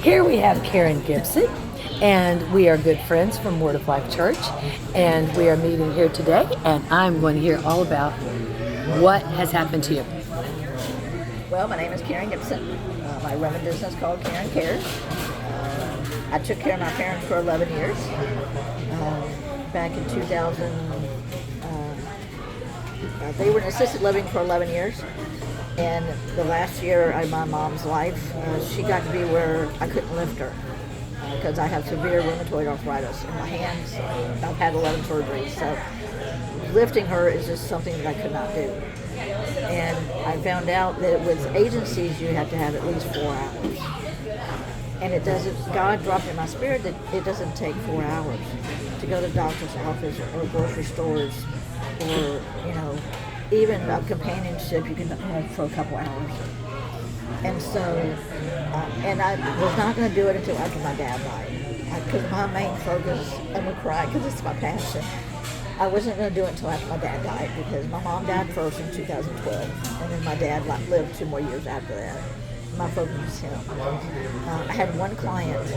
Here we have Karen Gibson, and we are good friends from Word of Life Church, and we are meeting here today, and I'm going to hear all about what has happened to you. Well, my name is Karen Gibson. I run a business called Karen Cares. I took care of my parents for 11 years. Back in 2000, they were in assisted living for 11 years. And the last year of my mom's life, she got to be where I couldn't lift her because I have severe rheumatoid arthritis in my hands. I've had 11 surgeries, so lifting her is just something that I could not do. And I found out that with agencies, you have to have at least 4 hours. And it doesn't, God dropped in my spirit that it doesn't take 4 hours to go to the doctor's office or grocery stores or, even a companionship you can have for a couple hours. And so, and I was not going to do it until after my dad died. Because my main focus, I'm going to cry because it's my passion. I wasn't going to do it until after my dad died because my mom died first in 2012. And then my dad lived 2 more years after that. My focus was him. I had one client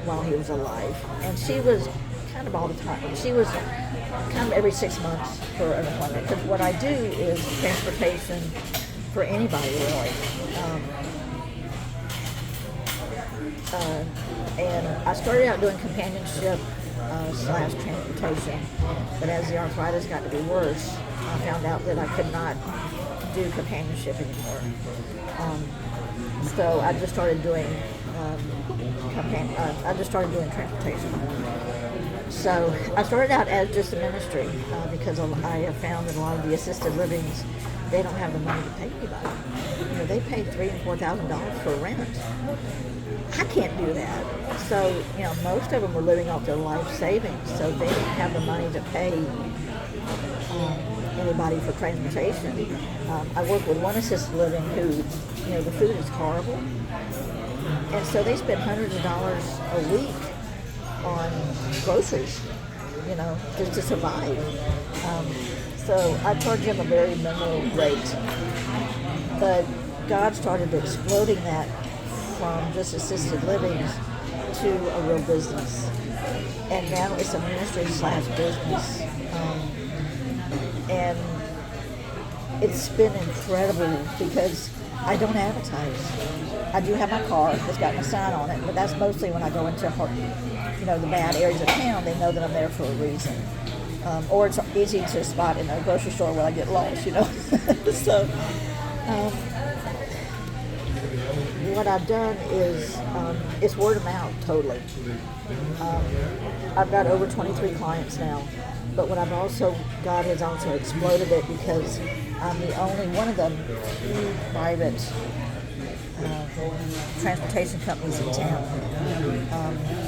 while he was alive, and she was kind of all the time. She was kind of every 6 months for an appointment. Because what I do is transportation for anybody, really. And I started out doing companionship / transportation, but as the arthritis got to be worse, I found out that I could not do companionship anymore. So I just started doing transportation. So I started out as just a ministry because I have found that a lot of the assisted livings, they don't have the money to pay anybody. They pay $3,000 and $4,000 for rent. I can't do that. So most of them were living off their life savings, so they didn't have the money to pay anybody for transportation. I work with one assisted living who, the food is horrible, and so they spend hundreds of dollars a week on groceries, just to survive. So I charge them a very minimal rate, but God started exploding that from just assisted livings to a real business, and now it's a ministry / business. And it's been incredible because I don't advertise. I do have my car that's got my sign on it, but that's mostly when I go into the bad areas of town. They know that I'm there for a reason. Or it's easy to spot in a grocery store where I get lost, So what I've done is it's word of mouth totally. I've got over 23 clients now. But what God has also exploded it because I'm the only one of the few private transportation companies in town.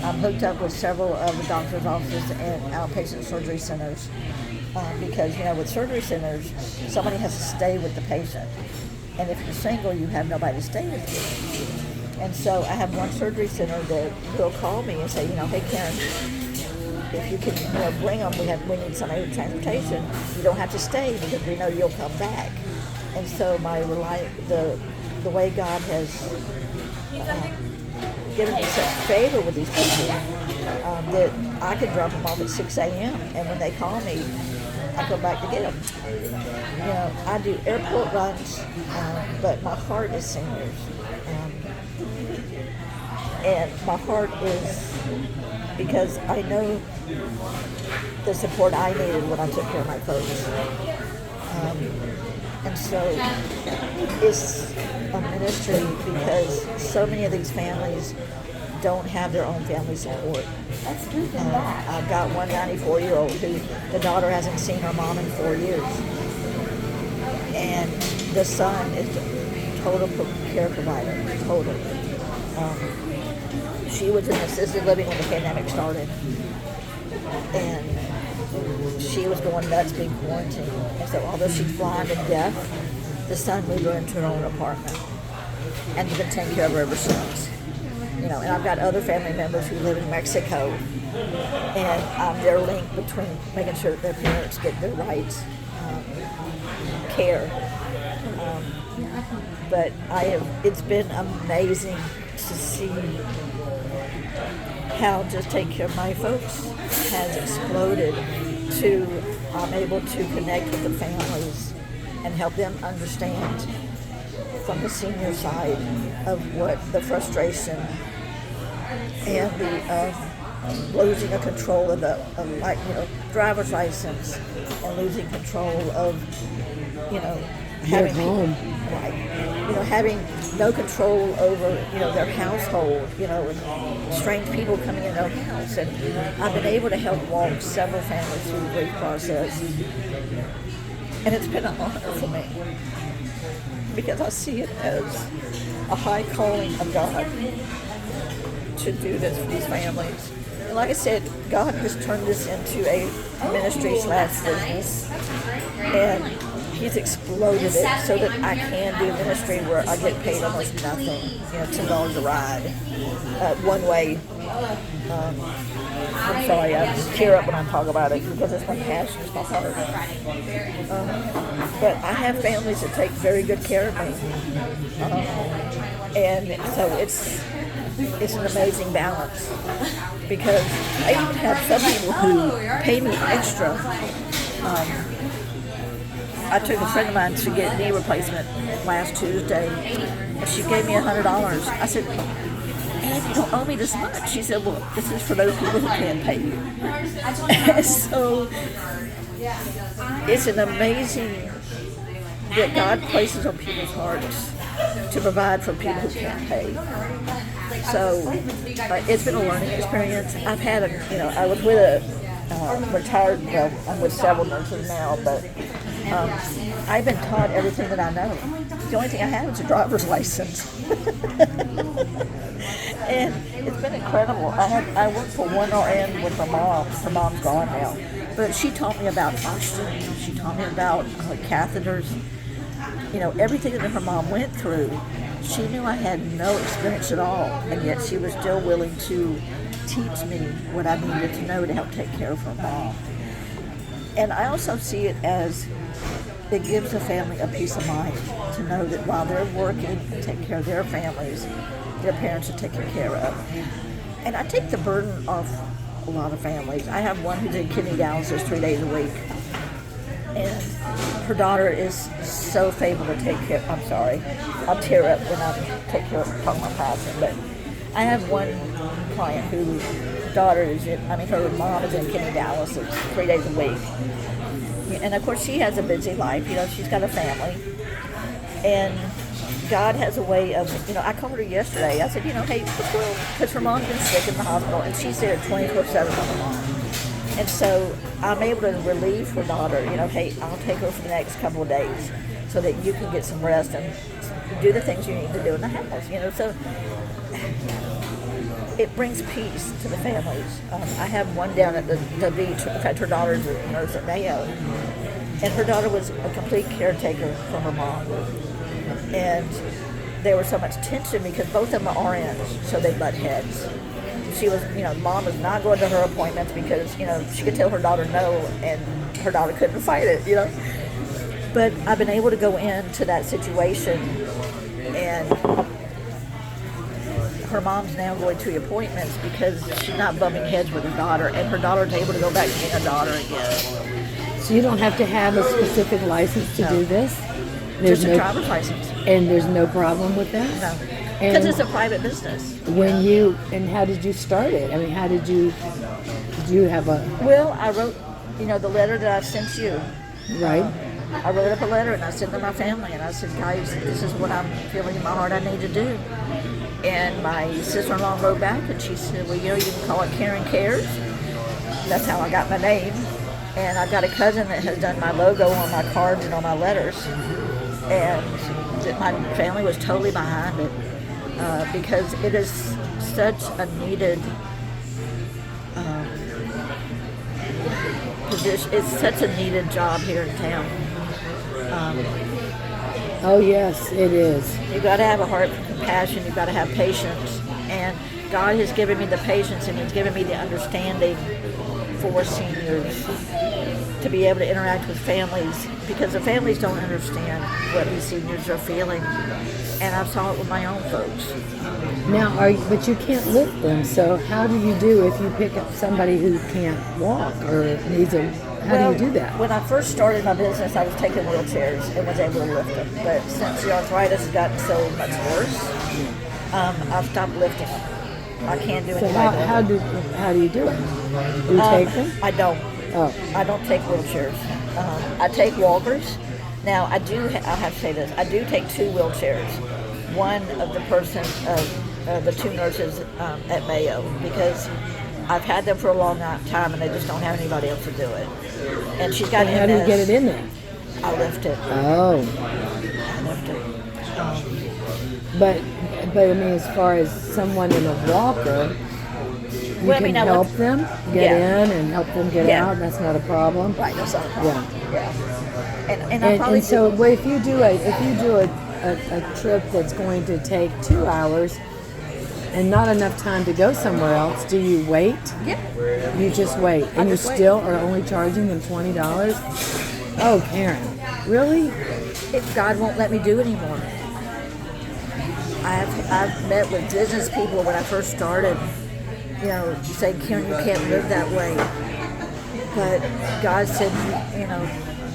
I'm hooked up with several of the doctor's offices and outpatient surgery centers because, with surgery centers, somebody has to stay with the patient. And if you're single, you have nobody to stay with you. And so I have one surgery center that will call me and say, hey, Karen, if you can bring them, we need somebody with transportation. You don't have to stay because we know you'll come back. And so the way God has given me such favor with these people that I can drop them off at 6 a.m. and when they call me, I go back to get them. I do airport runs, but my heart is seniors. And my heart is because I know the support I needed when I took care of my folks. And so it's a ministry because so many of these families don't have their own family support. I've got one 94-year-old who the daughter hasn't seen her mom in 4 years. And the son is a total care provider, total. She was in assisted living when the pandemic started. And she was going nuts being quarantined. And so although she's blind and deaf, the son moved her into her own apartment. And he's been taking care of her ever since. And I've got other family members who live in Mexico. And I'm their link between making sure that their parents get the right care. But it's been amazing to see how Just Take Care of My Folks has exploded to I'm able to connect with the families and help them understand from the senior side of what the frustration and the losing of control of the driver's license and losing control of having home. right, having no control over their household, and strange people coming in their house. And I've been able to help walk several families through the grief process, and it's been an honor for me because I see it as a high calling of God to do this for these families. And like I said, God has turned this into a ministry/business, and He's exploded it so that I can do ministry where I get paid almost nothing, $10 a ride, one way. I'm sorry, I tear up when I talk about it because it's my passion, it's my heart. But I have families that take very good care of me, and so it's an amazing balance because I even have some people who pay me extra. I took a friend of mine to get knee replacement last Tuesday, and she gave me $100. I said, "And you don't owe me this much." She said, "Well, this is for those people who can't pay you." And so it's an amazing that God places on people's hearts to provide for people who can't pay. So it's been a learning experience. I've had I was with a retired, I'm with several nurses now, but I've been taught everything that I know. The only thing I have is a driver's license. And it's been incredible. I worked for one RN with her mom. Her mom's gone now. But she taught me about oxygen. She taught me about catheters. Everything that her mom went through. She knew I had no experience at all, and yet she was still willing to teach me what I needed to know to help take care of her mom. And I also see it as it gives a family a peace of mind to know that while they're working and taking care of their families, their parents are taken care of. And I take the burden off a lot of families. I have one who's in kidney dialysis 3 days a week. And her daughter is so faithful to take care. I'm sorry, I'll tear up when I take care of talking about passing. But I have one client whose daughter her mom is in kidney dialysis 3 days a week. And of course, she has a busy life. She's got a family, and God has a way of. I called her yesterday. I said, hey, because her mom's been sick in the hospital, and she's there 24/7 with her mom. And so I'm able to relieve her daughter, hey, I'll take her for the next couple of days so that you can get some rest and do the things you need to do in the house, So it brings peace to the families. I have one down at the beach. In fact, her daughter's a nurse at Mayo. And her daughter was a complete caretaker for her mom. And there was so much tension because both of them are RNs, so they butt heads. She was, mom was not going to her appointments because, she could tell her daughter no, and her daughter couldn't fight it, But I've been able to go into that situation, and her mom's now going to appointments because she's not bumping heads with her daughter, and her daughter's able to go back to being a daughter again. So you don't have to have a specific license to do this? There's just a driver's license. And there's no problem with that? No. Because it's a private business. And how did you start it? I mean, did you have a... Well, I wrote, the letter that I sent you. Right. I wrote up a letter and I sent it to my family and I said, guys, this is what I'm feeling in my heart I need to do. And my sister-in-law wrote back and she said, well, you can call it Karen Cares. That's how I got my name. And I've got a cousin that has done my logo on my cards and on my letters. And my family was totally behind it. Because it is such a needed position. It's such a needed job here in town. Oh yes, it is. You got to have a heart for compassion. You got to have patience, and God has given me the patience, and He's given me the understanding for seniors to be able to interact with families, because the families don't understand what these seniors are feeling. And I've saw it with my own folks. Now, but you can't lift them. So how do you do if you pick up somebody who can't walk or needs a? How do you do that? When I first started my business, I was taking wheelchairs and was able to lift them. But since the arthritis has gotten so much worse, I've stopped lifting them. I can't do So anything. how do you do it? Do you take them? I don't. Oh, I don't take wheelchairs. I take walkers. Now, I have to say this. I do take 2 wheelchairs. One of the person, the 2 nurses at Mayo, because I've had them for a long time and they just don't have anybody else to do it. And she's got how do you get it in there? I lift it. Oh, I lift it. but I mean, as far as someone in a walker, you can help them get in and help them get out. That's not a problem. Right, that's not a problem. Yeah. And so, well, if you do a trip that's going to take 2 hours and not enough time to go somewhere else, do you wait? Yeah. You just wait, and you still are only charging them $20? Oh, Karen, really? If God won't let me do anymore. I've met with business people when I first started, saying, Karen, you can't live that way. But God said,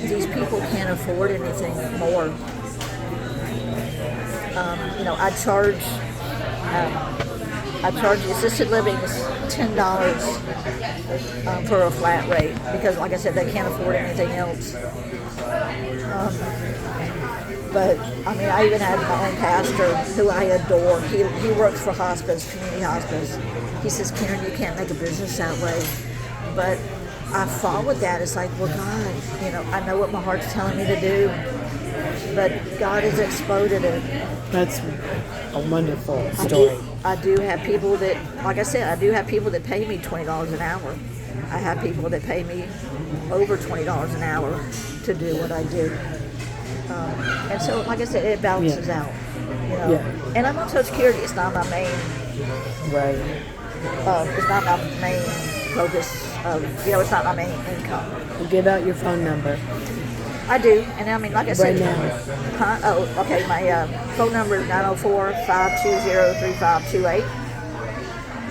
these people can't afford anything more. I charge the assisted living is $10 for a flat rate, because, like I said, they can't afford anything else. But I mean, I even had my own pastor, who I adore. He works for hospice, community hospice. He says, Karen, you can't make a business that way. But I followed that. It's like, well, God, I know what my heart's telling me to do, but God has exploded it. That's a wonderful story. I do have people that, like I said, pay me $20 an hour. I have people that pay me over $20 an hour to do what I do. And so, like I said, it balances out. And I'm on Social Security. It's not my main. Right. It's not my main focus. It's not my main income. Well, give out your phone number. I do, and I mean, like I said. Right now. Oh, okay. My phone number is 904-520-3528.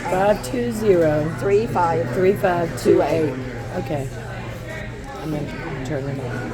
520-3528. Okay. I'm going to turn it on.